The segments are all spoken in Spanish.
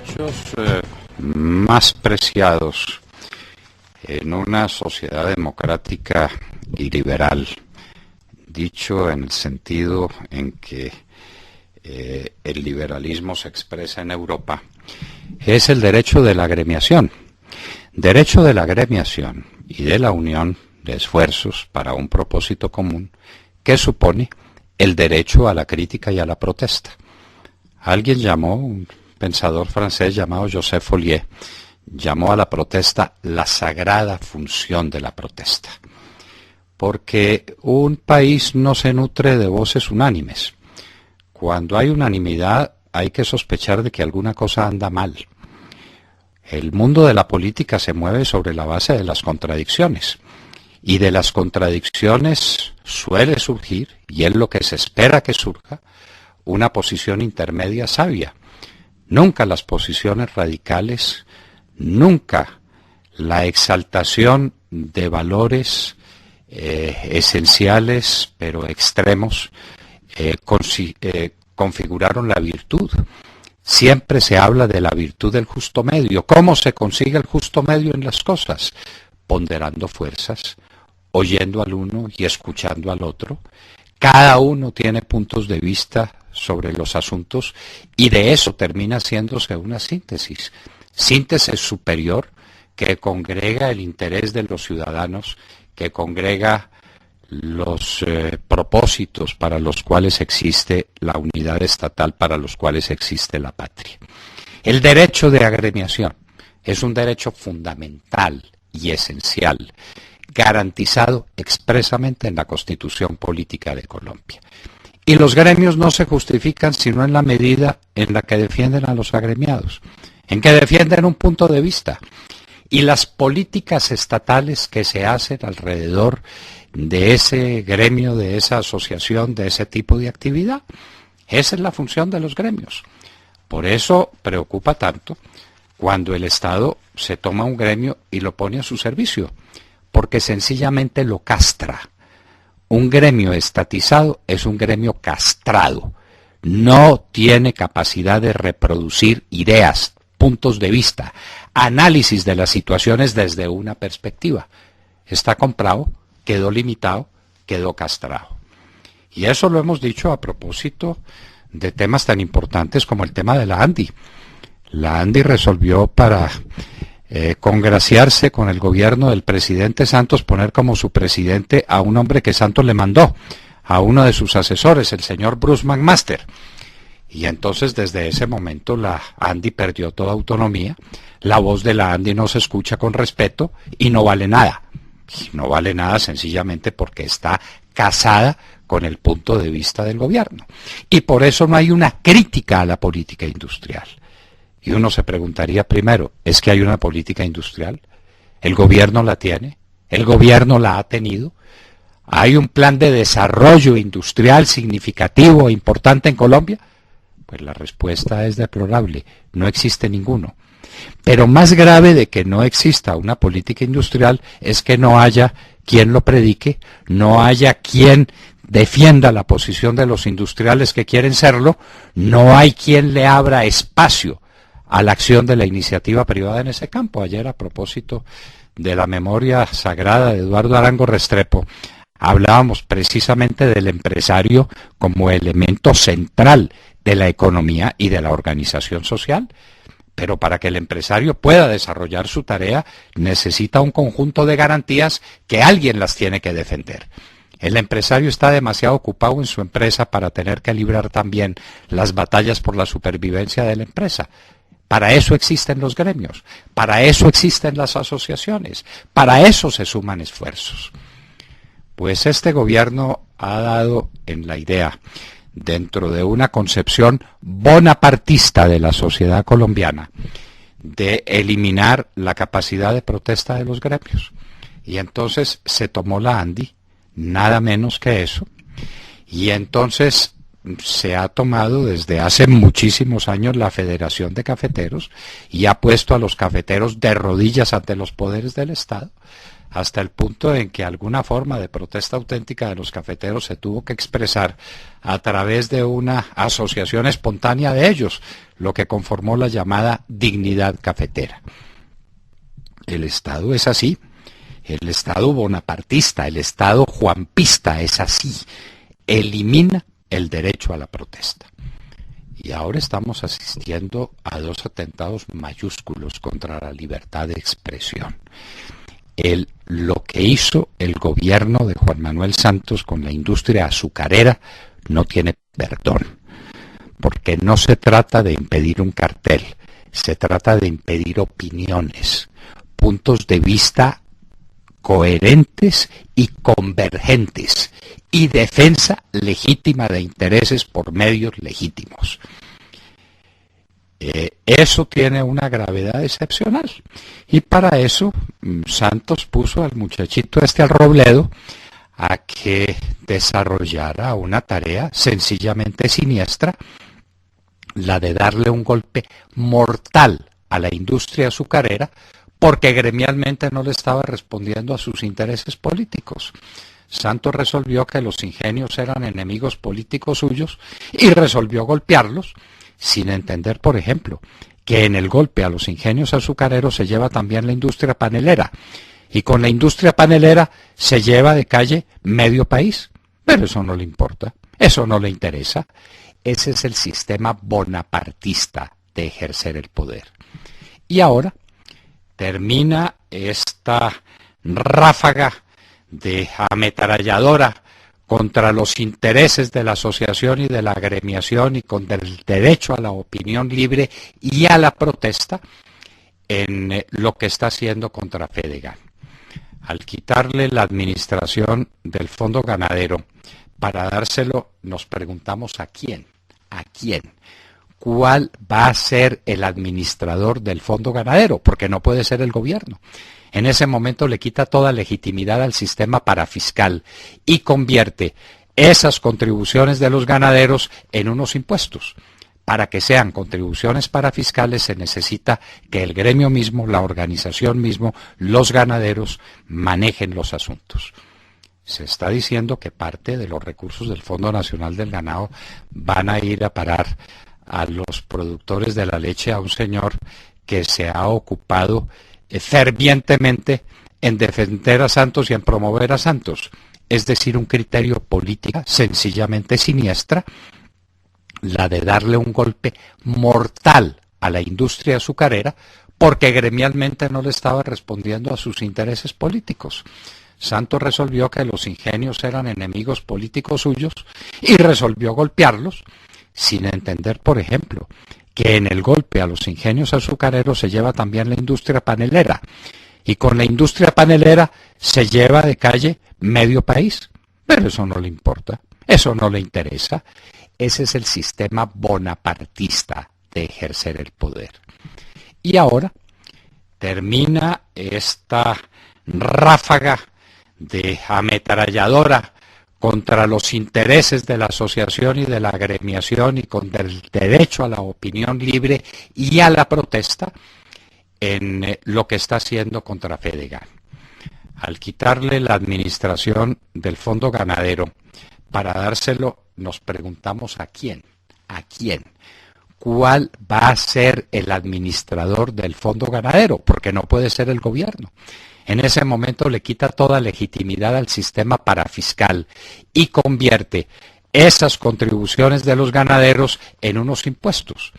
derechos más preciados en una sociedad democrática y liberal, dicho en el sentido en que el liberalismo se expresa en Europa, es el derecho de la agremiación. Derecho de la agremiación y de la unión de esfuerzos para un propósito común que supone el derecho a la crítica y a la protesta. Alguien llamó, un pensador francés llamado Joseph Folliet, llamó a la protesta la sagrada función de la protesta. Porque un país no se nutre de voces unánimes. Cuando hay unanimidad hay que sospechar de que alguna cosa anda mal. El mundo de la política se mueve sobre la base de las contradicciones. Y de las contradicciones suele surgir, y es lo que se espera que surja, una posición intermedia sabia. Nunca las posiciones radicales, nunca la exaltación de valores esenciales pero extremos configuraron la virtud. Siempre se habla de la virtud del justo medio. ¿Cómo se consigue el justo medio en las cosas? Ponderando fuerzas, oyendo al uno y escuchando al otro. Cada uno tiene puntos de vista sobre los asuntos y de eso termina haciéndose una síntesis. Síntesis superior que congrega el interés de los ciudadanos, que congrega los propósitos para los cuales existe la unidad estatal, para los cuales existe la patria. El derecho de agremiación es un derecho fundamental y esencial, garantizado expresamente en la Constitución Política de Colombia. Y los gremios no se justifican sino en la medida en la que defienden a los agremiados, en que defienden un punto de vista. Y las políticas estatales que se hacen alrededor de ese gremio, de esa asociación, de ese tipo de actividad, esa es la función de los gremios. Por eso preocupa tanto cuando el Estado se toma un gremio y lo pone a su servicio, porque sencillamente lo castra. Un gremio estatizado es un gremio castrado. No tiene capacidad de reproducir ideas, puntos de vista, análisis de las situaciones desde una perspectiva. Está comprado, quedó limitado, quedó castrado. Y eso lo hemos dicho a propósito de temas tan importantes como el tema de la ANDI. La ANDI resolvió para congraciarse con el gobierno del presidente Santos, poner como su presidente a un hombre que Santos le mandó, a uno de sus asesores, el señor Bruce McMaster. Y entonces desde ese momento la ANDI perdió toda autonomía, la voz de la ANDI no se escucha con respeto y no vale nada. Y no vale nada sencillamente porque está casada con el punto de vista del gobierno. Y por eso no hay una crítica a la política industrial. Y uno se preguntaría primero, ¿es que hay una política industrial? ¿El gobierno la tiene? ¿El gobierno la ha tenido? ¿Hay un plan de desarrollo industrial significativo e importante en Colombia? Pues la respuesta es deplorable, no existe ninguno. Pero más grave de que no exista una política industrial es que no haya quien lo predique, no haya quien defienda la posición de los industriales que quieren serlo, no hay quien le abra espacio a la acción de la iniciativa privada en ese campo. Ayer, a propósito de la memoria sagrada de Eduardo Arango Restrepo, hablábamos precisamente del empresario como elemento central de la economía y de la organización social. Pero para que el empresario pueda desarrollar su tarea, necesita un conjunto de garantías que alguien las tiene que defender. El empresario está demasiado ocupado en su empresa para tener que librar también las batallas por la supervivencia de la empresa. Para eso existen los gremios, para eso existen las asociaciones, para eso se suman esfuerzos. Pues este gobierno ha dado en la idea, dentro de una concepción bonapartista de la sociedad colombiana, de eliminar la capacidad de protesta de los gremios. Y entonces se tomó la ANDI, nada menos que eso, y entonces se ha tomado desde hace muchísimos años la Federación de Cafeteros y ha puesto a los cafeteros de rodillas ante los poderes del Estado, hasta el punto en que alguna forma de protesta auténtica de los cafeteros se tuvo que expresar a través de una asociación espontánea de ellos, lo que conformó la llamada Dignidad Cafetera. El Estado es así, el Estado bonapartista, el Estado juanpista es así, elimina el derecho a la protesta. Y ahora estamos asistiendo a dos atentados mayúsculos contra la libertad de expresión. Lo que hizo el gobierno de Juan Manuel Santos con la industria azucarera no tiene perdón, porque no se trata de impedir un cartel, se trata de impedir opiniones, puntos de vista coherentes y convergentes, y defensa legítima de intereses por medios legítimos. Eso tiene una gravedad excepcional. Y para eso Santos puso al muchachito al Robledo a que desarrollara una tarea sencillamente siniestra, la de darle un golpe mortal a la industria azucarera, porque gremialmente no le estaba respondiendo a sus intereses políticos. Santos resolvió que los ingenios eran enemigos políticos suyos y resolvió golpearlos, sin entender, por ejemplo, que en el golpe a los ingenios azucareros se lleva también la industria panelera, y con la industria panelera se lleva de calle medio país. Pero eso no le importa, eso no le interesa. Ese es el sistema bonapartista de ejercer el poder. Y ahora termina esta ráfaga de ametralladora contra los intereses de la asociación y de la agremiación y contra el derecho a la opinión libre y a la protesta en lo que está haciendo contra Fedegan. Al quitarle la administración del Fondo Ganadero para dárselo, nos preguntamos ¿a quién? ¿A quién? ¿Cuál va a ser el administrador del Fondo Ganadero? Porque no puede ser el gobierno. En ese momento le quita toda legitimidad al sistema parafiscal y convierte esas contribuciones de los ganaderos en unos impuestos. Para que sean contribuciones parafiscales se necesita que el gremio mismo, la organización mismo, los ganaderos manejen los asuntos. Se está diciendo que parte de los recursos del Fondo Nacional del Ganado van a ir a parar a los productores de la leche, a un señor que se ha ocupado fervientemente en defender a Santos y en promover a Santos, es decir, un criterio político sencillamente siniestra, la de darle un golpe mortal a la industria azucarera porque gremialmente no le estaba respondiendo a sus intereses políticos. Santos resolvió que los ingenios eran enemigos políticos suyos y resolvió golpearlos, sin entender, por ejemplo, que en el golpe a los ingenios azucareros se lleva también la industria panelera, y con la industria panelera se lleva de calle medio país. Pero eso no le importa, eso no le interesa. Ese es el sistema bonapartista de ejercer el poder. Y ahora termina esta ráfaga de ametralladora contra los intereses de la asociación y de la agremiación y contra el derecho a la opinión libre y a la protesta en lo que está haciendo contra Fedegan. Al quitarle la administración del Fondo Ganadero para dárselo, nos preguntamos ¿a quién? ¿A quién? ¿Cuál va a ser el administrador del Fondo Ganadero? Porque no puede ser el gobierno. En ese momento le quita toda legitimidad al sistema parafiscal y convierte esas contribuciones de los ganaderos en unos impuestos.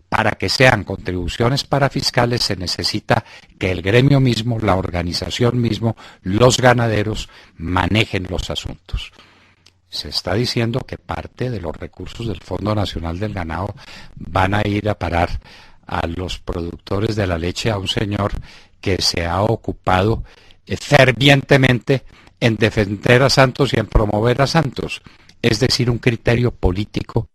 Para que sean contribuciones parafiscales se necesita que el gremio mismo, la organización mismo, los ganaderos manejen los asuntos. Se está diciendo que parte de los recursos del Fondo Nacional del Ganado van a ir a parar a los productores de la leche, a un señor que se ha ocupado fervientemente en defender a Santos y en promover a Santos, es decir, un criterio político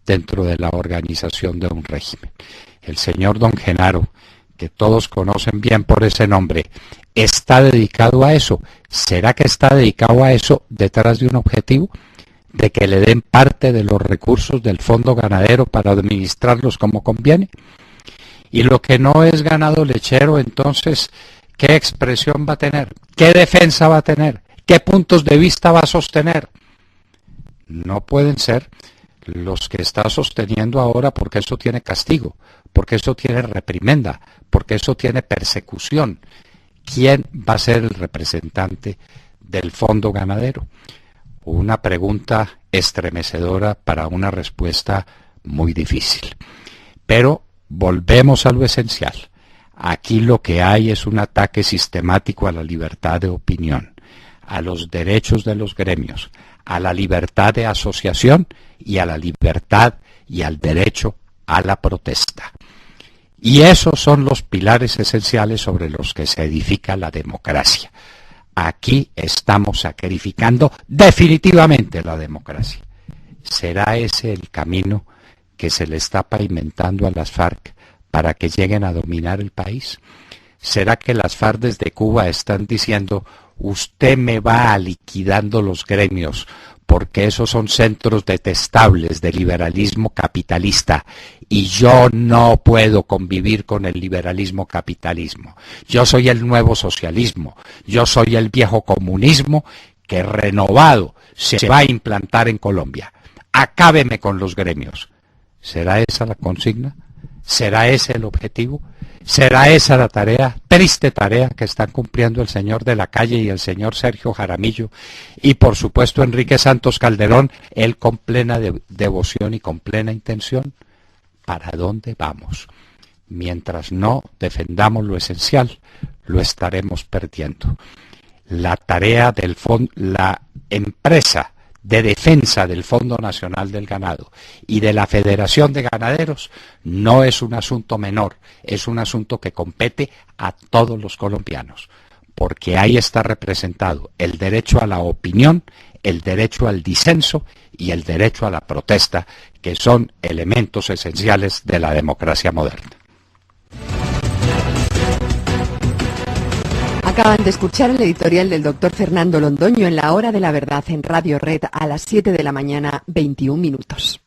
dentro de la organización de un régimen. El señor Don Genaro, que todos conocen bien por ese nombre, ¿está dedicado a eso? ¿Será que está dedicado a eso detrás de un objetivo? ¿De que le den parte de los recursos del Fondo Ganadero para administrarlos como conviene? Y lo que no es ganado lechero, entonces, ¿Qué expresión va a tener? ¿Qué defensa va a tener? ¿Qué puntos de vista va a sostener? No pueden ser los que está sosteniendo ahora, porque eso tiene castigo, porque eso tiene reprimenda, porque eso tiene persecución. ¿Quién va a ser el representante del fondo ganadero? Una pregunta estremecedora para una respuesta muy difícil. Pero volvemos a lo esencial. Aquí lo que hay es un ataque sistemático a la libertad de opinión, a los derechos de los gremios, a la libertad de asociación y a la libertad y al derecho a la protesta. Y esos son los pilares esenciales sobre los que se edifica la democracia. Aquí estamos sacrificando definitivamente la democracia. ¿Será ese el camino que se le está pavimentando a las FARC para que lleguen a dominar el país? ¿Será que las FARC desde Cuba están diciendo: usted me va liquidando los gremios porque esos son centros detestables de liberalismo capitalista y yo no puedo convivir con el liberalismo capitalismo? Yo soy el nuevo socialismo, yo soy el viejo comunismo que renovado se va a implantar en Colombia. Acábeme con los gremios. ¿Será esa la consigna? ¿Será ese el objetivo? ¿Será esa la tarea, triste tarea, que están cumpliendo el señor de la Calle y el señor Sergio Jaramillo y por supuesto Enrique Santos Calderón, él con plena devoción y con plena intención? ¿Para dónde vamos? Mientras no defendamos lo esencial, lo estaremos perdiendo. La tarea del fondo, la empresa de defensa del Fondo Nacional del Ganado y de la Federación de Ganaderos no es un asunto menor, es un asunto que compete a todos los colombianos, porque ahí está representado el derecho a la opinión, el derecho al disenso y el derecho a la protesta, que son elementos esenciales de la democracia moderna. Acaban de escuchar el editorial del doctor Fernando Londoño en La Hora de la Verdad en Radio Red a las 7 de la mañana, 21 minutos.